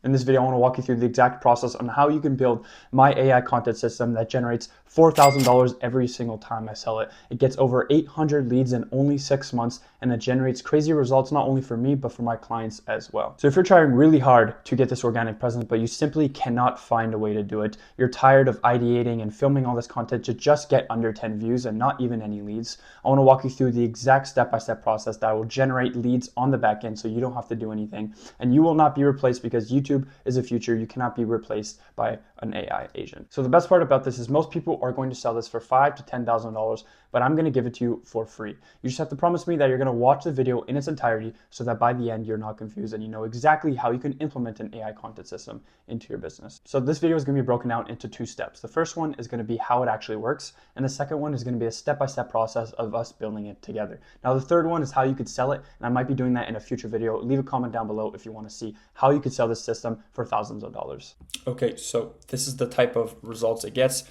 In this video, I want to walk you through the exact process on how you can build my AI content system that generates $4,000 every single time I sell it. It gets over 800 leads in only 6 months, and it generates crazy results not only for me, but for my clients as well. So if you're trying really hard to get this organic presence, but you simply cannot find a way to do it, you're tired of ideating and filming all this content to just get under 10 views and not even any leads, I want to walk you through the exact step-by-step process that will generate leads on the back end so you don't have to do anything, and you will not be replaced because YouTube is the future. You cannot be replaced by an AI agent. So the best part about this is most people are going to sell this for $5,000 to $10,000, but I'm going to give it to you for free. You just have to promise me that you're going to watch the video in its entirety so that by the end you're not confused and you know exactly how you can implement an AI content system into your business. So this video is going to be broken out into 2 steps. The first one is going to be how it actually works, and the second one is going to be a step-by-step process of us building it together. Now the third one is how you could sell it, and I might be doing that in a future video. Leave a comment down below if you want to see how you could sell this system for thousands of dollars. Okay, so this is the type of results it gets.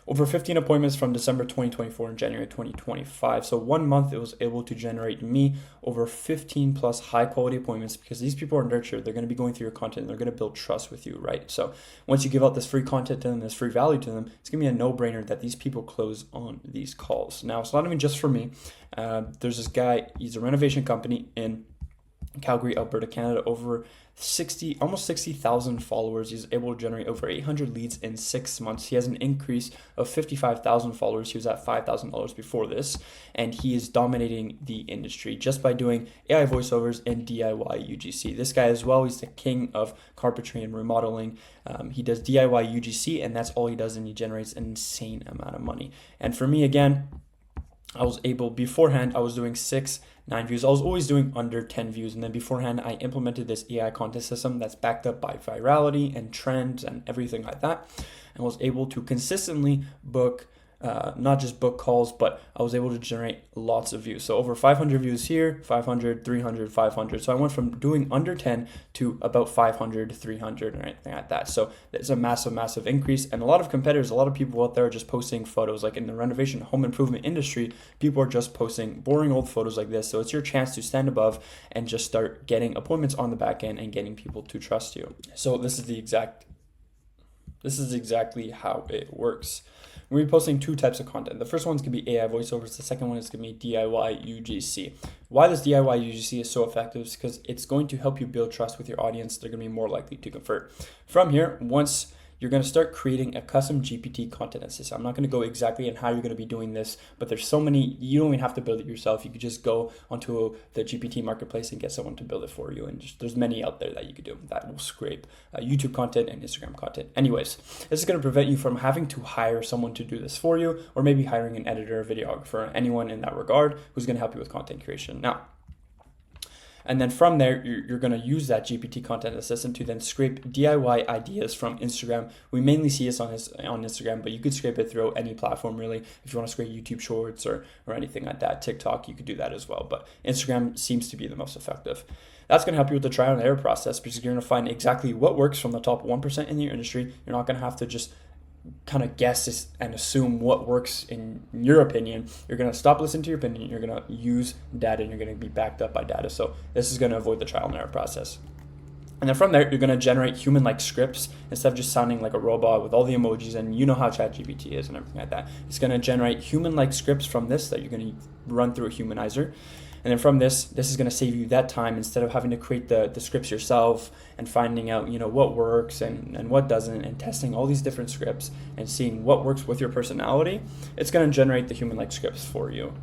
Over 15 appointments from December 2024 and January 2025. So 1 month it was able to generate me over 15 plus high quality appointments because these people are nurtured. They're going to be going through your content and they're going to build trust with you, right? So once you give out this free content to them, this free value to them, it's going to be a no-brainer that these people close on these calls. Now, it's not even just for me. There's this guy, he's a renovation company in Calgary, Alberta, Canada, almost 60,000 followers. He's able to generate over 800 leads in 6 months. He has an increase of 55,000 followers. He was at $5,000 before this, and he is dominating the industry just by doing AI voiceovers and DIY UGC. This guy as well, he's the king of carpentry and remodeling. He does DIY UGC, and that's all he does, and he generates an insane amount of money. And for me, again, I was able, beforehand, I was doing 6, 9 views. I was always doing under 10 views. And then beforehand, I implemented this AI content system that's backed up by virality and trends and everything like that. And was able to consistently book, not just book calls, but I was able to generate lots of views. So over 500 views here, 500, 300, 500. So I went from doing under 10 to about 500, 300 or anything like that. So it's a massive, massive increase. And a lot of competitors, a lot of people out there are just posting photos. Like in the renovation home improvement industry, people are just posting boring old photos like this. So it's your chance to stand above and just start getting appointments on the back end and getting people to trust you. So this is exactly how it works. We're posting 2 types of content. The first one's going to be AI voiceovers. The second one is going to be DIY UGC. Why this DIY UGC is so effective is because it's going to help you build trust with your audience. They're going to be more likely to convert. From here, once you're going to start creating a custom GPT content assistant. I'm not going to go exactly on how you're going to be doing this, but there's so many, you don't even have to build it yourself. You could just go onto the GPT marketplace and get someone to build it for you. And there's many out there that you could do that will scrape YouTube content and Instagram content. Anyways, this is going to prevent you from having to hire someone to do this for you, or maybe hiring an editor, videographer, anyone in that regard who's going to help you with content creation. Now, and then from there, you're going to use that GPT content assistant to then scrape DIY ideas from Instagram. We mainly see this on Instagram, but you could scrape it through any platform really. If you want to scrape YouTube Shorts or anything like that, TikTok, you could do that as well. But Instagram seems to be the most effective. That's going to help you with the trial and error process because you're going to find exactly what works from the top 1% in your industry. You're not going to have to just kind of guess and assume what works in your opinion. You're going to stop listening to your opinion. You're going to use data and you're going to be backed up by data. So this is going to avoid the trial and error process. And then from there, you're going to generate human-like scripts instead of just sounding like a robot with all the emojis, and you know how ChatGPT is and everything like that. It's going to generate human-like scripts from this that you're going to run through a humanizer. And then from this is going to save you that time instead of having to create the scripts yourself and finding out, what works and what doesn't, and testing all these different scripts and seeing what works with your personality. It's going to generate the human-like scripts for you.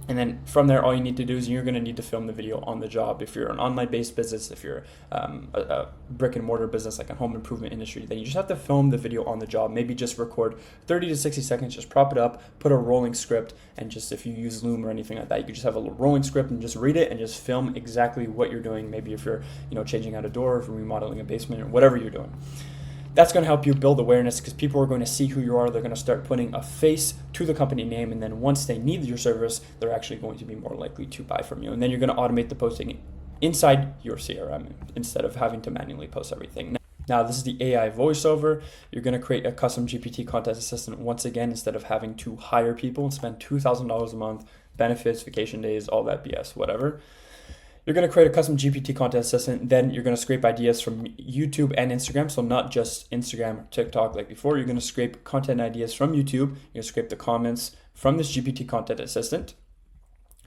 And then from there, all you need to do is you're going to need to film the video on the job. If you're an online-based business, if you're a brick-and-mortar business like a home improvement industry, then you just have to film the video on the job. Maybe just record 30 to 60 seconds, just prop it up, put a rolling script, and just if you use Loom or anything like that, you could just have a rolling script and just read it and just film exactly what you're doing. Maybe if you're changing out a door, if you're remodeling a basement, or whatever you're doing. That's going to help you build awareness because people are going to see who you are. They're going to start putting a face to the company name. And then once they need your service, they're actually going to be more likely to buy from you. And then you're going to automate the posting inside your CRM instead of having to manually post everything. Now, this is the AI voiceover. You're going to create a custom GPT content assistant once again, instead of having to hire people and spend $2,000 a month, benefits, vacation days, all that BS, whatever. You're going to create a custom GPT content assistant. Then you're going to scrape ideas from YouTube and Instagram. So not just Instagram or TikTok like before. You're going to scrape content ideas from YouTube. You're going to scrape the comments from this GPT content assistant.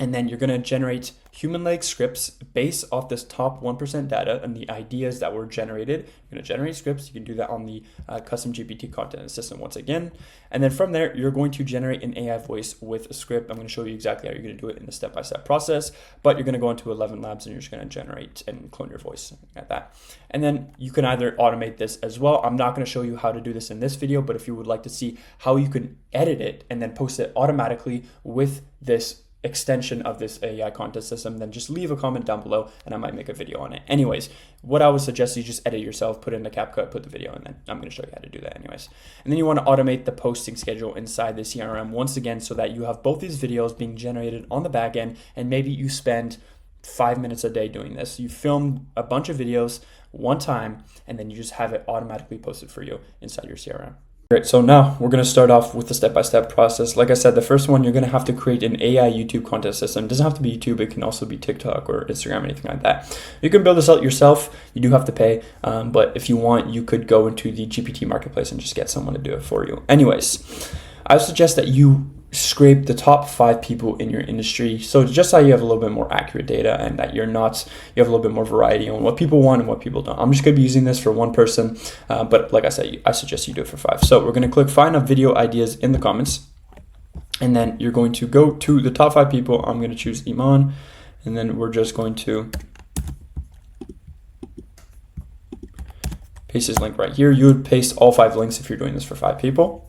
And then you're going to generate human-like scripts based off this top 1% data and the ideas that were generated. You're going to generate scripts. You can do that on the custom GPT content assistant once again. And then from there, you're going to generate an AI voice with a script. I'm going to show you exactly how you're going to do it in the step-by-step process. But you're going to go into 11 Labs and you're just going to generate and clone your voice at that. And then you can either automate this as well. I'm not going to show you how to do this in this video, but if you would like to see how you can edit it and then post it automatically with this extension of this AI content system, then just leave a comment down below and I might make a video on it. Anyways, what I would suggest is you just edit yourself, put it in the CapCut, put the video, and then I'm going to show you how to do that anyways. And then you want to automate the posting schedule inside the CRM once again, so that you have both these videos being generated on the back end, and maybe you spend 5 minutes a day doing this. You film a bunch of videos one time and then you just have it automatically posted for you inside your CRM. Great, so now we're going to start off with the step-by-step process. Like I said, the first one, you're going to have to create an AI YouTube content system. It doesn't have to be YouTube, it can also be TikTok or Instagram, anything like that. You can build this out yourself, you do have to pay, but if you want, you could go into the GPT marketplace and just get someone to do it for you. Anyways, I would suggest that you scrape the top 5 people in your industry, so just so you have a little bit more accurate data and that you have a little bit more variety on what people want and what people don't. I'm just going to be using this for one person, but like I said, I suggest you do it for 5. So we're going to click find a video ideas in the comments, and then you're going to go to the top 5 people. I'm going to choose Iman, and then we're just going to paste his link right here. You would paste all 5 links if you're doing this for 5 people.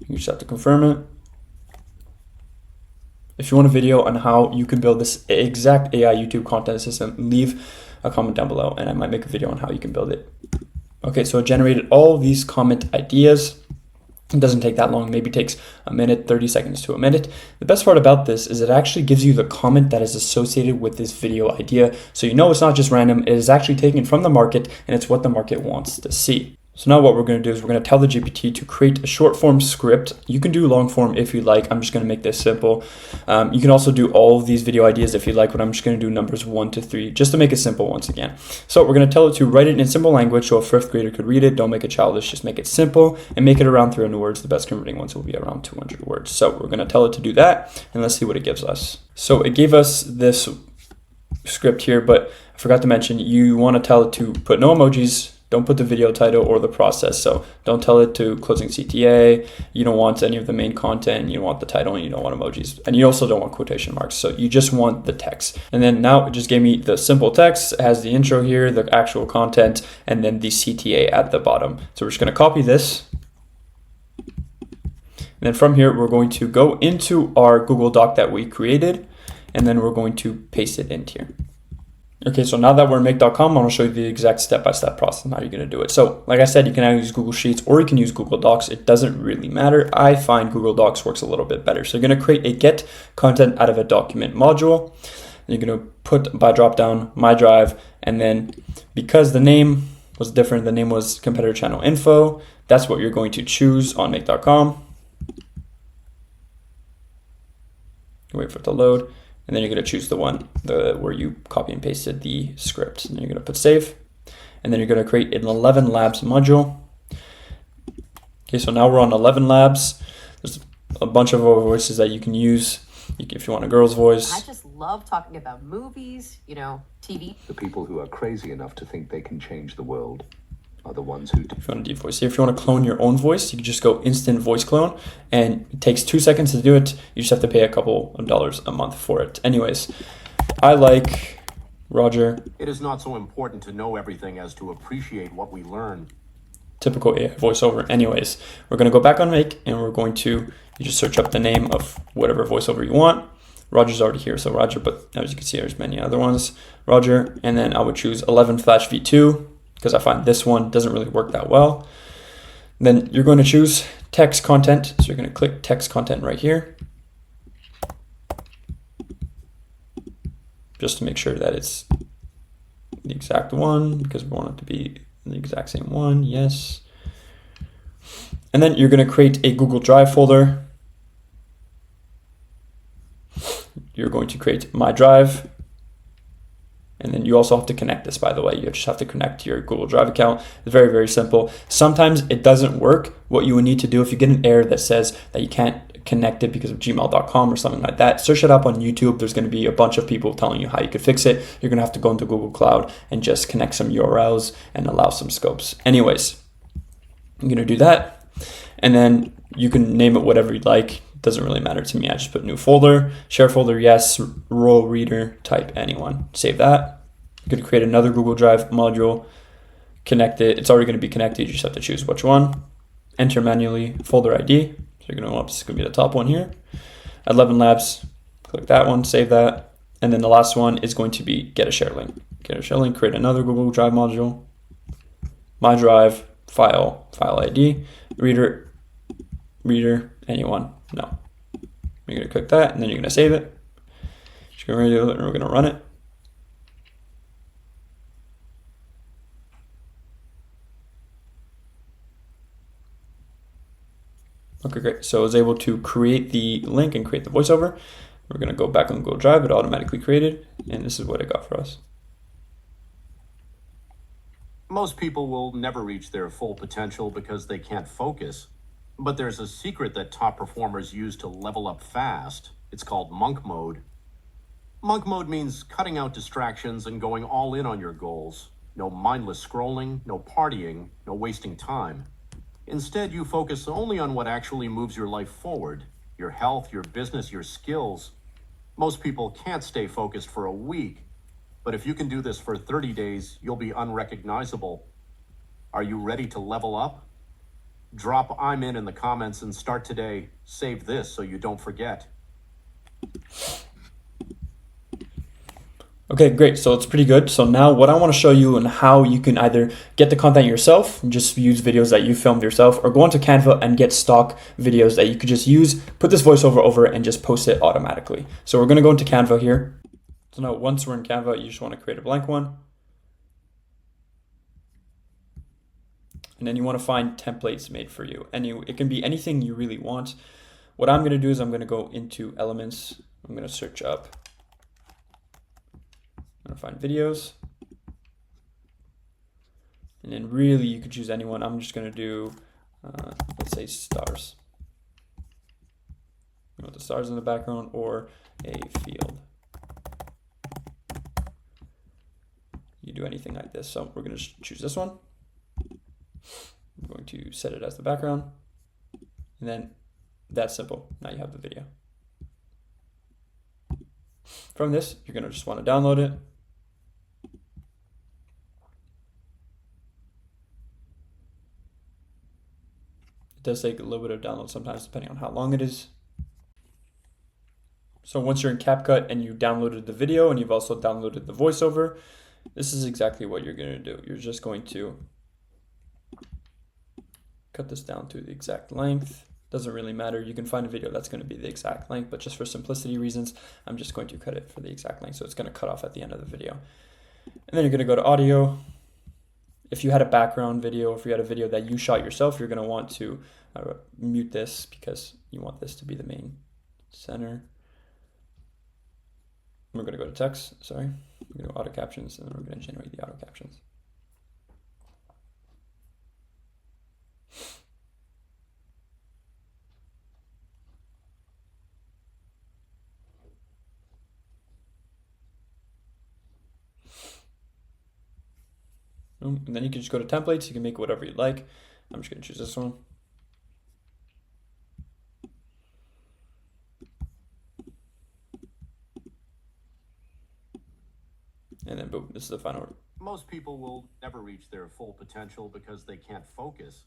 You just have to confirm it. If you want a video on how you can build this exact AI YouTube content system, leave a comment down below and I might make a video on how you can build it. Okay, so it generated all these comment ideas. It doesn't take that long, maybe takes a minute, 30 seconds to a minute. The best part about this is it actually gives you the comment that is associated with this video idea. So you know it's not just random, it is actually taken from the market and it's what the market wants to see. So now what we're going to do is we're going to tell the GPT to create a short form script. You can do long form if you like. I'm just going to make this simple. You can also do all of these video ideas if you like, but I'm just going to do numbers 1 to 3 just to make it simple once again. So we're going to tell it to write it in simple language so a 5th grader could read it. Don't make it childish, just make it simple and make it around 300 words. The best converting ones will be around 200 words. So we're going to tell it to do that and let's see what it gives us. So it gave us this script here, but I forgot to mention you want to tell it to put no emojis. Don't put the video title or the process. So don't tell it to closing CTA. You don't want any of the main content. You don't want the title and you don't want emojis. And you also don't want quotation marks. So you just want the text. And then now it just gave me the simple text. It has the intro here, the actual content, and then the CTA at the bottom. So we're just going to copy this. And then from here, we're going to go into our Google Doc that we created. And then we're going to paste it into here. Okay, so now that we're in make.com, I'm going to show you the exact step-by-step process and how you're going to do it. So like I said, you can either use Google Sheets or you can use Google Docs. It doesn't really matter. I find Google Docs works a little bit better. So you're going to create a get content out of a document module. You're going to put by drop down my drive, and then because the name was different, the name was competitor channel info. That's what you're going to choose on make.com. Wait for it to load. And then you're going to choose the one where you copy and pasted the script. And then you're going to put save. And then you're going to create an 11 Labs module. Okay, so now we're on 11 Labs. There's a bunch of voices that you can use if you want a girl's voice. I just love talking about movies, TV. The people who are crazy enough to think they can change the world are the ones who do. If you want a deep voice. If you want to clone your own voice, you can just go instant voice clone, and it takes 2 seconds to do it. You just have to pay a couple of dollars a month for it. Anyways, I like Roger. It is not so important to know everything as to appreciate what we learn. Typical AI voiceover. Anyways, we're going to go back on Make, and we're going to, you just search up the name of whatever voiceover you want. Roger's already here, so Roger, but as you can see, there's many other ones. Roger, and then I would choose 11 Flash V2, because I find this one doesn't really work that well. Then you're going to choose text content. So you're going to click text content right here. Just to make sure that it's the exact one, because we want it to be the exact same one. Yes. And then you're going to create a Google Drive folder. You're going to create My Drive. And then you also have to connect this, by the way. You just have to connect to your Google Drive account. It's very, very simple. Sometimes it doesn't work. What you would need to do, if you get an error that says that you can't connect it because of gmail.com or something like that, search it up on YouTube. There's going to be a bunch of people telling you how you could fix it. You're going to have to go into Google Cloud and just connect some URLs and allow some scopes. Anyways, I'm going to do that. And then you can name it whatever you'd like. Doesn't really matter to me. I just put new folder, share folder, yes, role reader, type anyone. Save that. I'm going to create another Google Drive module, connect it. It's already going to be connected. You just have to choose which one. Enter manually folder ID. So you're going to want, it's going to be the top one here. At 11 Labs, click that one, save that. And then the last one is going to be get a share link. Get a share link, create another Google Drive module. My Drive, file ID, reader, anyone. No. You're going to click that, and then you're going to save it. Just going to do it, and we're going to run it. Okay, great. So I was able to create the link and create the voiceover. We're going to go back on Google Drive. It automatically created, and this is what it got for us. Most people will never reach their full potential because they can't focus. But there's a secret that top performers use to level up fast. It's called monk mode. Monk mode means cutting out distractions and going all in on your goals. No mindless scrolling, no partying, no wasting time. Instead, you focus only on what actually moves your life forward. Your health, your business, your skills. Most people can't stay focused for a week. But if you can do this for 30 days, you'll be unrecognizable. Are you ready to level up? Drop I'm in the comments and start today. Save this so you don't forget. Okay, great. So it's pretty good. So now what I want to show you and how you can either get the content yourself, just use videos that you filmed yourself, or go onto Canva and get stock videos that you could just use, put this voiceover over it and just post it automatically. So we're going to go into Canva here. So now once we're in Canva, you just want to create a blank one. And then you want to find templates made for you. It can be anything you really want. What I'm going to do is I'm going to go into Elements. I'm going to search up. I'm going to find videos. And then really you could choose anyone. I'm just going to do, let's say stars. You want the stars in the background or a field. You do anything like this. So we're going to choose this one. I'm going to set it as the background, and then that's simple. Now you have the video. From this, you're going to just want to download it. It does take a little bit of download sometimes, depending on how long it is. So once you're in CapCut and you downloaded the video and you've also downloaded the voiceover, this is exactly what you're going to do. You're just going to cut this down to the exact length. Doesn't really matter. You can find a video that's going to be the exact length, but just for simplicity reasons, I'm just going to cut it for the exact length. So it's going to cut off at the end of the video. And then you're going to go to audio. If you had a background video, if you had a video that you shot yourself, you're going to want to mute this because you want this to be the main center. We're going to go to text, sorry. We're going to auto captions, and then we're going to generate the auto captions. And then you can just go to templates. You can make whatever you'd like. I'm just going to choose this one. And then boom, this is the final. Most people will never reach their full potential because they can't focus.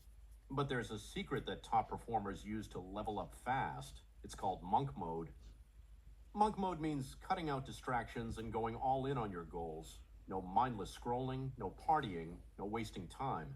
But there's a secret that top performers use to level up fast. It's called monk mode. Monk mode means cutting out distractions and going all in on your goals. No mindless scrolling, no partying, no wasting time.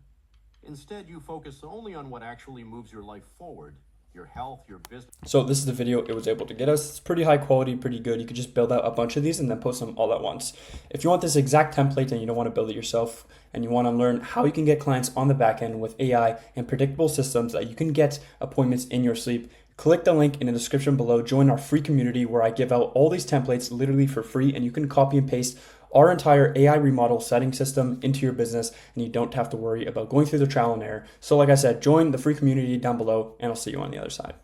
Instead, you focus only on what actually moves your life forward. Your health, your business. So this is the video it was able to get us. It's pretty high quality, pretty good. You could just build out a bunch of these and then post them all at once. If you want this exact template and you don't want to build it yourself and you want to learn how you can get clients on the back end with AI and predictable systems that you can get appointments in your sleep, click the link in the description below. Join our free community where I give out all these templates literally for free, and you can copy and paste our entire AI remodel setting system into your business, and you don't have to worry about going through the trial and error. So like I said, join the free community down below, and I'll see you on the other side.